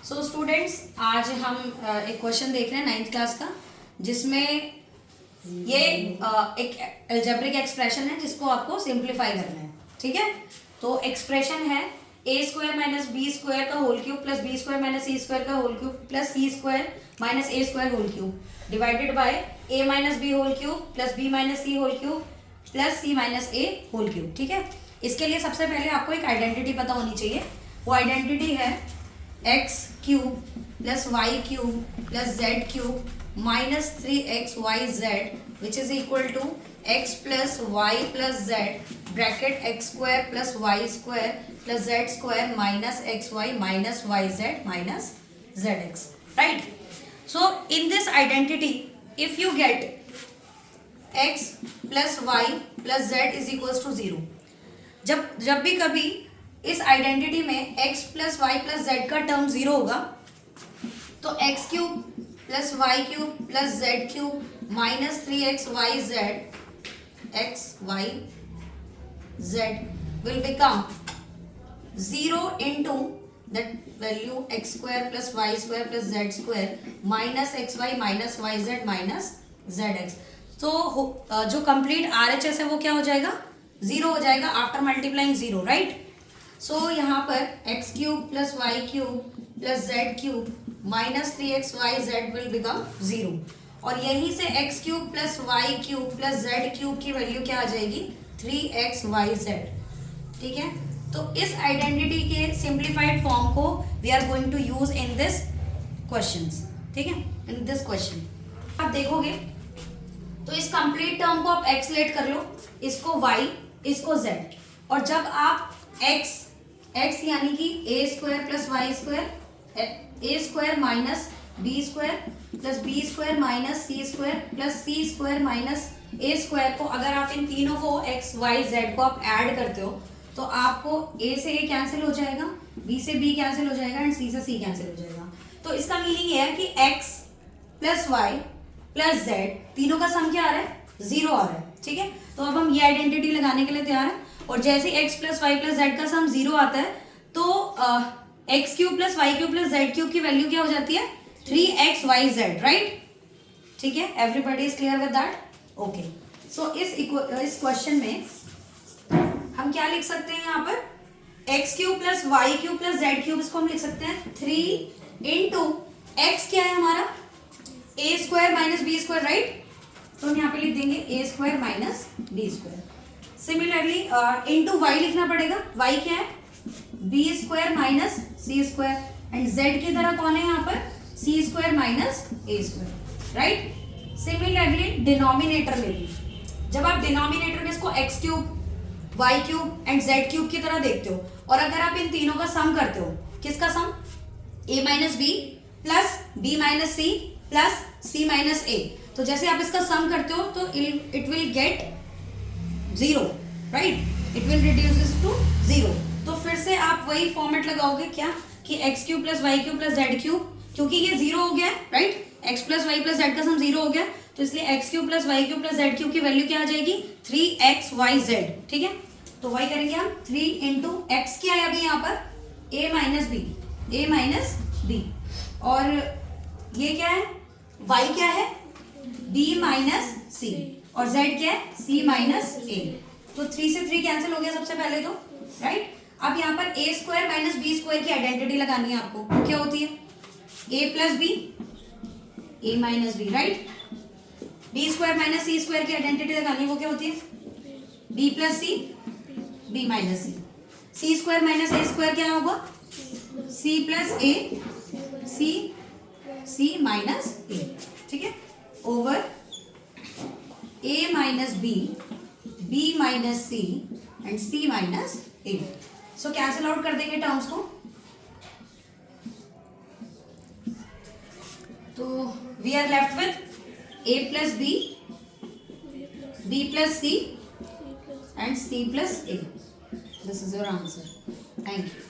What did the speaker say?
So students, आज हम एक क्वेश्चन देख रहे हैं 9th क्लास का, जिसमें ये एक अलजेब्रिक एक्सप्रेशन है जिसको आपको सिंप्लीफाई करना है। ठीक है, तो एक्सप्रेशन है a square minus b square का whole cube plus b square minus c square का whole cube plus c square minus a square whole cube divided by a minus b whole cube plus b minus c whole cube plus c minus a whole cube. ठीक है, इसके लिए सबसे पहले आपको एक identity पता होनी चाहिए। वो आइडेंटिटी है x cube plus y cube plus z cube minus 3xyz which is equal to x plus y plus z bracket x square plus y square plus z square minus x y minus y z minus z x. Right, so in this identity if you get x plus y plus z is equals to 0, जब भी कभी इस identity में x plus y plus z का term 0 होगा तो x cube plus y cube plus z cube minus 3xyz x y z will become 0 into that value x square plus y square plus z square minus x y minus y z minus z x. तो जो complete RHS है वो क्या हो जाएगा, 0 हो जाएगा after multiplying 0। Right, so यहाँ पर x cube plus y cube plus z cube minus 3xyz will become 0 और यहीं से x cube plus y cube plus z cube की वैल्यू क्या आ जाएगी, 3xyz। ठीक है, तो इस आइडेंटिटी के सिंप्लीफाइड फॉर्म को we are going to use in this questions. ठीक है, इन दिस क्वेश्चन आप देखोगे तो इस कंप्लीट टर्म को आप x लेट कर लो, इसको y, इसको z, और जब आप x यानी कि a square plus y square a square minus b square plus b square minus c square plus c square minus a square को अगर आप इन तीनों को x y z को आप ऐड करते हो तो आपको a से a कैंसिल हो जाएगा, b से b कैंसिल हो जाएगा एंड c से c कैंसिल हो जाएगा। तो इसका मीनिंग ये है कि x plus y plus z तीनों का सम क्या आ रहा है, 0 आ रहा है। ठीक है, तो अब हम ये आइडेंटिटी लगाने के लिए तैयार हैं और जैसे x plus y plus z का सम 0 आता है तो x cube plus y cube plus z cube की वैल्यू क्या हो जाती है, 3xyz। राइट, ठीक है, everybody is clear with that? Okay, so इस क्वेश्चन में हम क्या लिख सकते हैं, यहाँ पर x cube plus y cube plus z cube, इसको हम लिख सकते हैं 3 इंटू एक्स क्या है हमारा, a square minus b square. Right, तो हम यहाँ पे लिख देंगे a square minus b square. Similarly into y लिखना पड़ेगा, वाई क्या है, b square minus c square and z की तरह कौन है यहाँ पर, c square minus a square. Right, similarly denominator में भी जब आप डिनोमिनेटर में इसको x cube y cube and z cube की तरह देखते हो और अगर आप इन तीनों का सम करते हो, किसका sum, a minus b plus b minus c plus c minus a, तो जैसे आप इसका सम करते हो तो it will get 0। Right, it will reduce to 0। तो फिर से आप वही फॉर्मेट लगाओगे क्या कि x cube plus y cube plus z cube, क्योंकि ये 0 हो गया है। Right, x plus y plus z का सम 0 हो गया तो इसलिए x cube plus y cube plus z cube की वैल्यू क्या आ जाएगी, 3xyz। ठीक है, तो वही करेंगे हम 3 इंटू एक्स क्या है अभी यहाँ पर, a माइनस बी और ये क्या है, y क्या है, b माइनस सी और z क्या है, c माइनस a। तो 3 से 3 कैंसिल हो गया सबसे पहले तो। राइट, अब यहाँ पर a square minus b square की आइडेंटिटी लगानी है आपको, वो क्या होती है, a plus b a minus b. Right, b square minus c square की आइडेंटिटी लगानी है, वो क्या होती है, b plus c b minus c. C square minus a square क्या होगा, c plus a c minus a. ठीक है, over a minus b minus c and c minus a. So cancel out कर देंगे टर्म्स को, तो we are left with a plus b plus c and c plus a। This is your answer. Thank you.